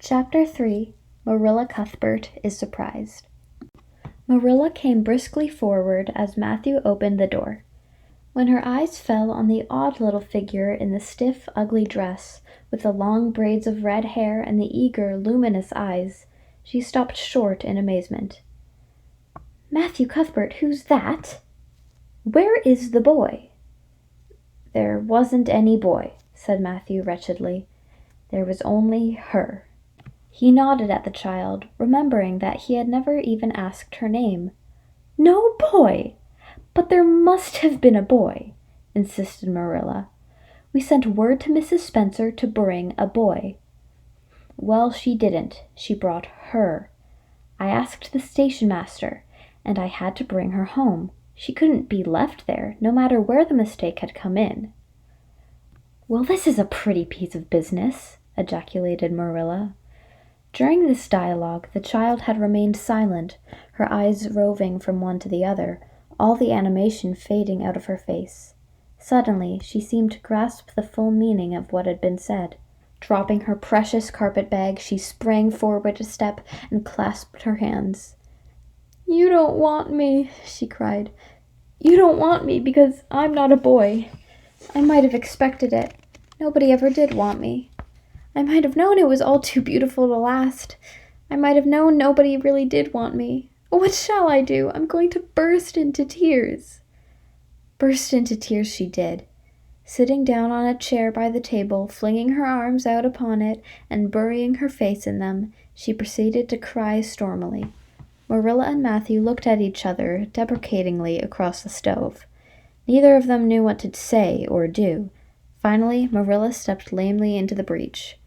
Chapter 3 Marilla Cuthbert is Surprised. Marilla came briskly forward as Matthew opened the door. When her eyes fell on the odd little figure in the stiff, ugly dress, with the long braids of red hair and the eager, luminous eyes, she stopped short in amazement. "Matthew Cuthbert, who's that? Where is the boy?" "There wasn't any boy," said Matthew wretchedly. "There was only her." He nodded at the child, remembering that he had never even asked her name. "No boy! But there must have been a boy," insisted Marilla. "We sent word to Mrs. Spencer to bring a boy." "Well, she didn't. She brought her. I asked the station master, and I had to bring her home. She couldn't be left there, no matter where the mistake had come in." "Well, this is a pretty piece of business," ejaculated Marilla. During this dialogue the child had remained silent, her eyes roving from one to the other, all the animation fading out of her face. Suddenly she seemed to grasp the full meaning of what had been said. Dropping her precious carpet-bag, she sprang forward a step and clasped her hands. "You don't want me," she cried. "You don't want me because I'm not a boy. I might have expected it. Nobody ever did want me. I might have known it was all too beautiful to last. I might have known nobody really did want me. What shall I do? I'm going to burst into tears." Burst into tears she did. Sitting down on a chair by the table, flinging her arms out upon it, and burying her face in them, she proceeded to cry stormily. Marilla and Matthew looked at each other deprecatingly across the stove. Neither of them knew what to say or do. Finally, Marilla stepped lamely into the breach.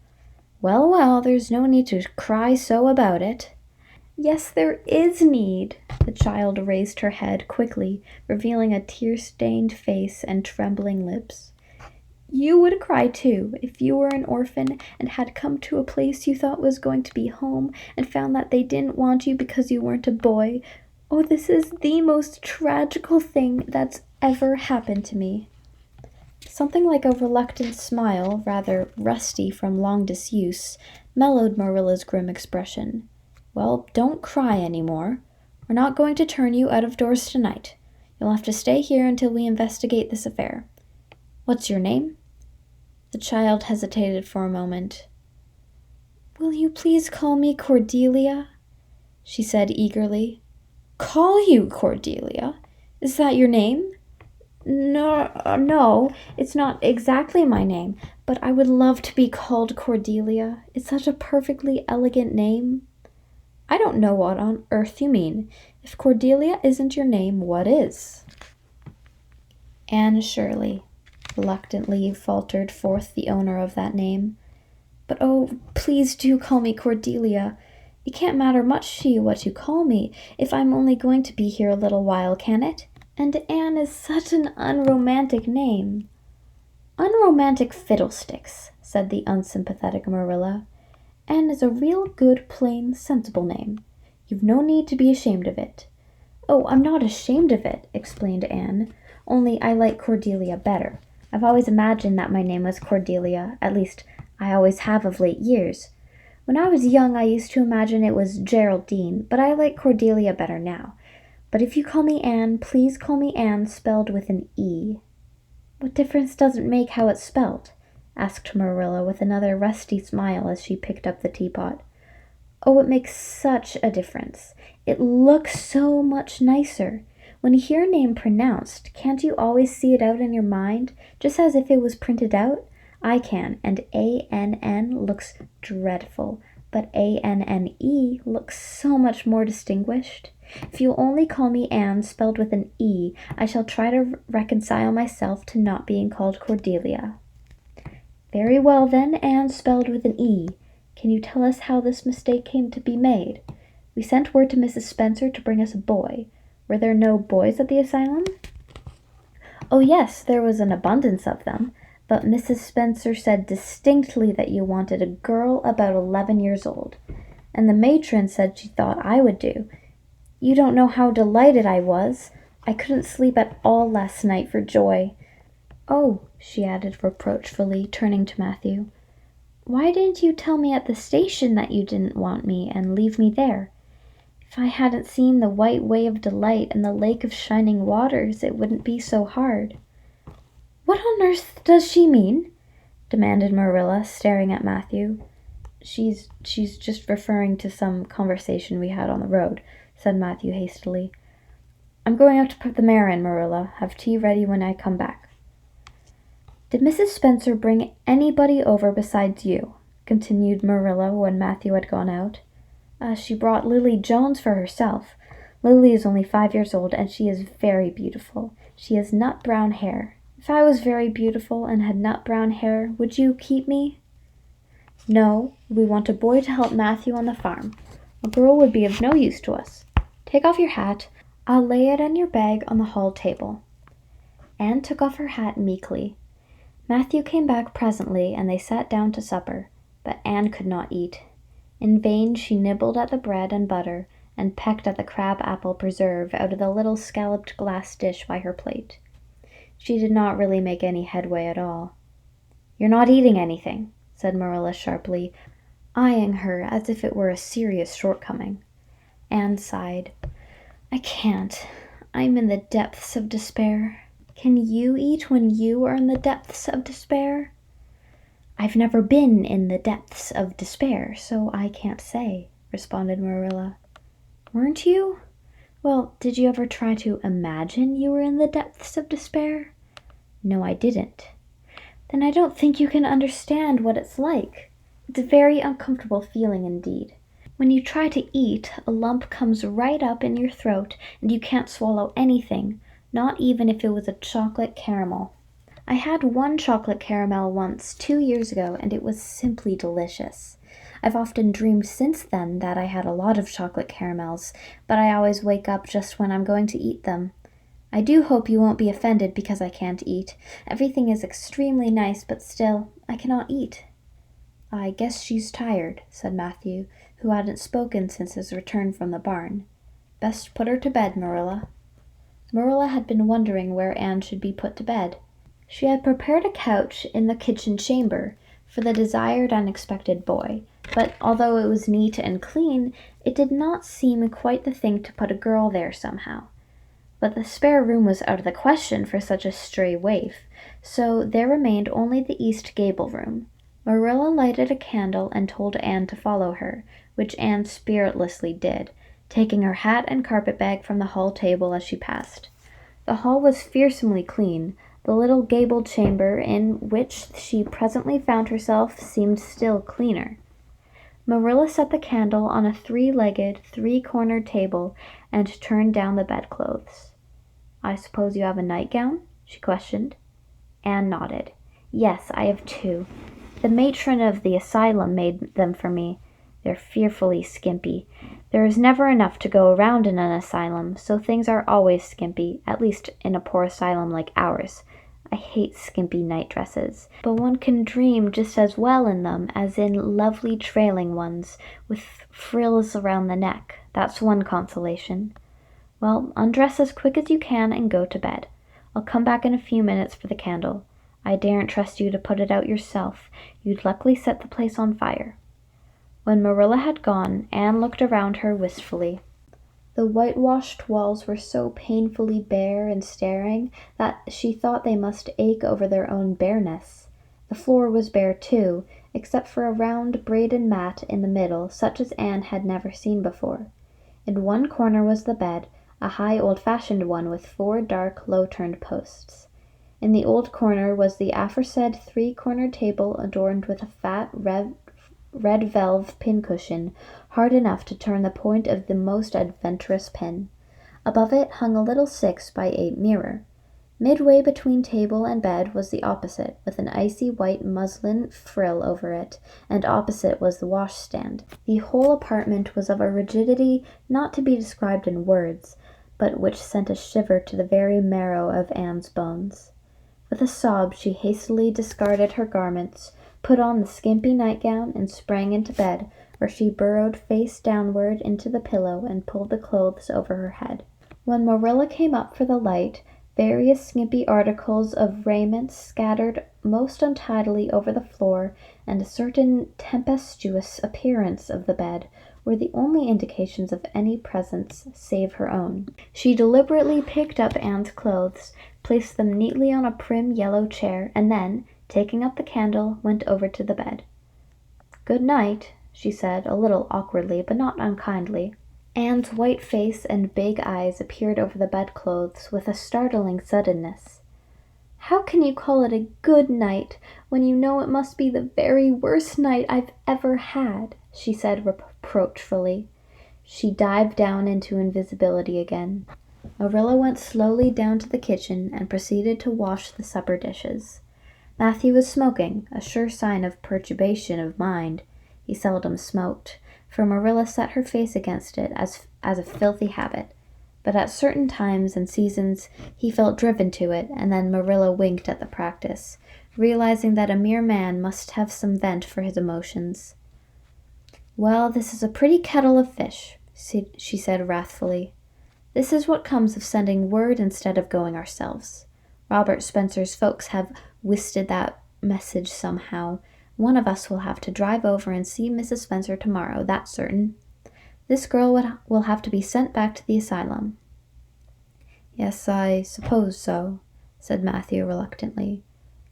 "Well, well, there's no need to cry so about it." "Yes, there is need." The child raised her head quickly, revealing a tear-stained face and trembling lips. "You would cry too, if you were an orphan and had come to a place you thought was going to be home and found that they didn't want you because you weren't a boy. Oh, this is the most tragical thing that's ever happened to me." Something like a reluctant smile, rather rusty from long disuse, mellowed Marilla's grim expression. "Well, don't cry any more. We're not going to turn you out of doors tonight. You'll have to stay here until we investigate this affair. What's your name?" The child hesitated for a moment. "Will you please call me Cordelia?" she said eagerly. "Call you Cordelia? Is that your name?" No, it's not exactly my name, but I would love to be called Cordelia. It's such a perfectly elegant name." "I don't know what on earth you mean. If Cordelia isn't your name, what is?" "Anne Shirley," reluctantly faltered forth the owner of that name. "But oh, please do call me Cordelia. It can't matter much to you what you call me, if I'm only going to be here a little while, can it? And Anne is such an unromantic name." "Unromantic fiddlesticks," said the unsympathetic Marilla. "Anne is a real good, plain, sensible name. You've no need to be ashamed of it." "Oh, I'm not ashamed of it," explained Anne. "Only I like Cordelia better. I've always imagined that my name was Cordelia. At least, I always have of late years. When I was young I used to imagine it was Geraldine, but I like Cordelia better now. But if you call me Anne, please call me Anne spelled with an E." "What difference does it make how it's spelled?" asked Marilla with another rusty smile as she picked up the teapot. "Oh, it makes such a difference. It looks so much nicer. When you hear a name pronounced, can't you always see it out in your mind, just as if it was printed out? I can, and A-N-N looks dreadful, but A-N-N-E looks so much more distinguished. If you'll only call me Anne spelled with an E, I shall try to reconcile myself to not being called Cordelia." "Very well then, Anne spelled with an E. Can you tell us how this mistake came to be made? We sent word to Mrs. Spencer to bring us a boy. Were there no boys at the asylum?" "Oh yes, there was an abundance of them, but Mrs. Spencer said distinctly that you wanted a girl about 11 years old. And the matron said she thought I would do. You don't know how delighted I was. I couldn't sleep at all last night for joy. Oh," she added reproachfully, turning to Matthew, Why didn't you tell me at the station that you didn't want me and leave me there? If I hadn't seen the white way of delight and the lake of shining waters, it wouldn't be so hard." "What on earth does she mean?" demanded Marilla, staring at Matthew. She's just referring to some conversation we had on the road," said Matthew hastily. "I'm going out to put the mare in, Marilla. Have tea ready when I come back." "Did Mrs. Spencer bring anybody over besides you?" continued Marilla when Matthew had gone out. She brought Lily Jones for herself. Lily is only 5 years old, and she is very beautiful. She has nut brown hair. If I was very beautiful and had nut brown hair, would you keep me?" "No, we want a boy to help Matthew on the farm. A girl would be of no use to us. Take off your hat. I'll lay it and your bag on the hall table." Anne took off her hat meekly. Matthew came back presently, and they sat down to supper, but Anne could not eat. In vain she nibbled at the bread and butter and pecked at the crab-apple preserve out of the little scalloped glass dish by her plate. She did not really make any headway at all. "You're not eating anything," said Marilla sharply, eyeing her as if it were a serious shortcoming. Anne sighed. "I can't. I'm in the depths of despair." "Can you eat when you are in the depths of despair?" "I've never been in the depths of despair, so I can't say," responded Marilla. "Weren't you? Well, did you ever try to imagine you were in the depths of despair?" "No, I didn't." "Then I don't think you can understand what it's like. It's a very uncomfortable feeling indeed. When you try to eat, a lump comes right up in your throat and you can't swallow anything, not even if it was a chocolate caramel. I had one chocolate caramel once 2 years ago, and it was simply delicious. I've often dreamed since then that I had a lot of chocolate caramels, but I always wake up just when I'm going to eat them. I do hope you won't be offended because I can't eat. Everything is extremely nice, but still, I cannot eat." "I guess she's tired," said Matthew, who hadn't spoken since his return from the barn. "Best put her to bed, Marilla." Marilla had been wondering where Anne should be put to bed. She had prepared a couch in the kitchen chamber for the desired and expected boy, but although it was neat and clean, it did not seem quite the thing to put a girl there somehow. But the spare room was out of the question for such a stray waif, so there remained only the east gable room. Marilla lighted a candle and told Anne to follow her, which Anne spiritlessly did, taking her hat and carpet-bag from the hall table as she passed. The hall was fearsomely clean. The little gabled chamber in which she presently found herself seemed still cleaner. Marilla set the candle on a 3-legged, 3-cornered table and turned down the bedclothes. "I suppose you have a nightgown?" she questioned. Anne nodded. "Yes, I have 2. The matron of the asylum made them for me. They're fearfully skimpy. There is never enough to go around in an asylum, so things are always skimpy, at least in a poor asylum like ours. I hate skimpy night dresses, but one can dream just as well in them as in lovely trailing ones with frills around the neck. That's one consolation. Well, undress as quick as you can and go to bed. I'll come back in a few minutes for the candle. I daren't trust you to put it out yourself. You'd likely set the place on fire." When Marilla had gone, Anne looked around her wistfully. The whitewashed walls were so painfully bare and staring that she thought they must ache over their own bareness. The floor was bare too, except for a round braided mat in the middle, such as Anne had never seen before. In one corner was the bed, a high old-fashioned one with 4 dark, low-turned posts. In the old corner was the aforesaid 3-cornered table adorned with a fat red velvet pincushion, hard enough to turn the point of the most adventurous pin. Above it hung a little 6-by-8 mirror. Midway between table and bed was the opposite, with an icy white muslin frill over it, and opposite was the washstand. The whole apartment was of a rigidity not to be described in words, but which sent a shiver to the very marrow of Anne's bones. With a sob she hastily discarded her garments, put on the skimpy nightgown, and sprang into bed, where she burrowed face downward into the pillow and pulled the clothes over her head. When Marilla came up for the light, Various skimpy articles of raiment scattered most untidily over the floor, and a certain tempestuous appearance of the bed, were the only indications of any presence save her own. She deliberately picked up Anne's clothes, placed them neatly on a prim yellow chair, and then, taking up the candle, went over to the bed. "Good night," she said, a little awkwardly, but not unkindly. Anne's white face and big eyes appeared over the bedclothes with a startling suddenness. "How can you call it a good night when you know it must be the very worst night I've ever had?" she said reproachfully. She dived down into invisibility again. Marilla went slowly down to the kitchen and proceeded to wash the supper dishes. Matthew was smoking, a sure sign of perturbation of mind. He seldom smoked, for Marilla set her face against it as a filthy habit. But at certain times and seasons he felt driven to it, and then Marilla winked at the practice, realizing that a mere man must have some vent for his emotions. "Well, this is a pretty kettle of fish," she said wrathfully. "This is what comes of sending word instead of going ourselves. Robert Spencer's folks have whisted that message somehow. One of us will have to drive over and see Mrs. Spencer tomorrow, that's certain. This girl will have to be sent back to the asylum." "Yes, I suppose so," said Matthew reluctantly.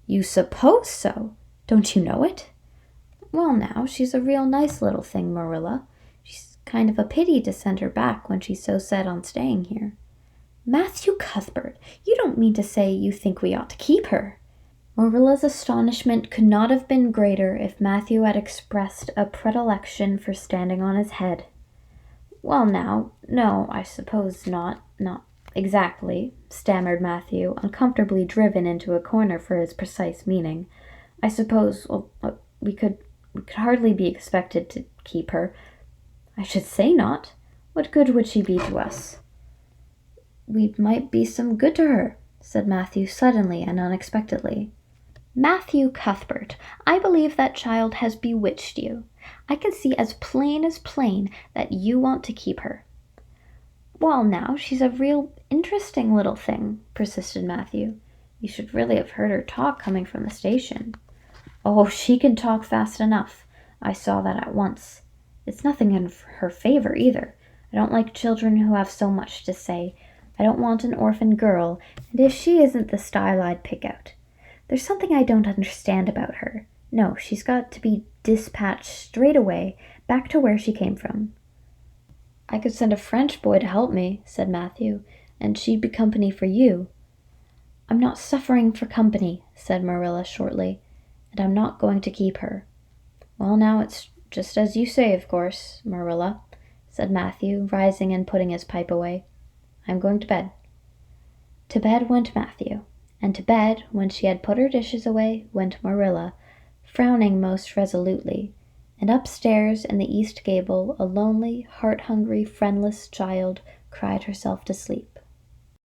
"You suppose so? Don't you know it?" "Well now, she's a real nice little thing, Marilla. She's kind of a pity to send her back when she's so set on staying here." "Matthew Cuthbert, you don't mean to say you think we ought to keep her?" Marilla's astonishment could not have been greater if Matthew had expressed a predilection for standing on his head. "Well now, no, I suppose not exactly," stammered Matthew, uncomfortably driven into a corner for his precise meaning. "I suppose, we could hardly be expected to keep her." "I should say not. What good would she be to us?" "We might be some good to her," said Matthew suddenly and unexpectedly. "Matthew Cuthbert, I believe that child has bewitched you. I can see as plain that you want to keep her." "Well now, she's a real interesting little thing," persisted Matthew. "You should really have heard her talk coming from the station." "Oh, she can talk fast enough. I saw that at once. It's nothing in her favor either. I don't like children who have so much to say. I don't want an orphan girl, and if she isn't the style I'd pick out. There's something I don't understand about her. No, she's got to be dispatched straight away, back to where she came from." "I could send a French boy to help me," said Matthew, "and she'd be company for you." "I'm not suffering for company," said Marilla shortly, "and I'm not going to keep her." "Well now, it's just as you say, of course, Marilla," said Matthew, rising and putting his pipe away. "I'm going to bed." To bed went Matthew, and to bed, when she had put her dishes away, went Marilla, frowning most resolutely, and upstairs in the east gable a lonely, heart-hungry, friendless child cried herself to sleep.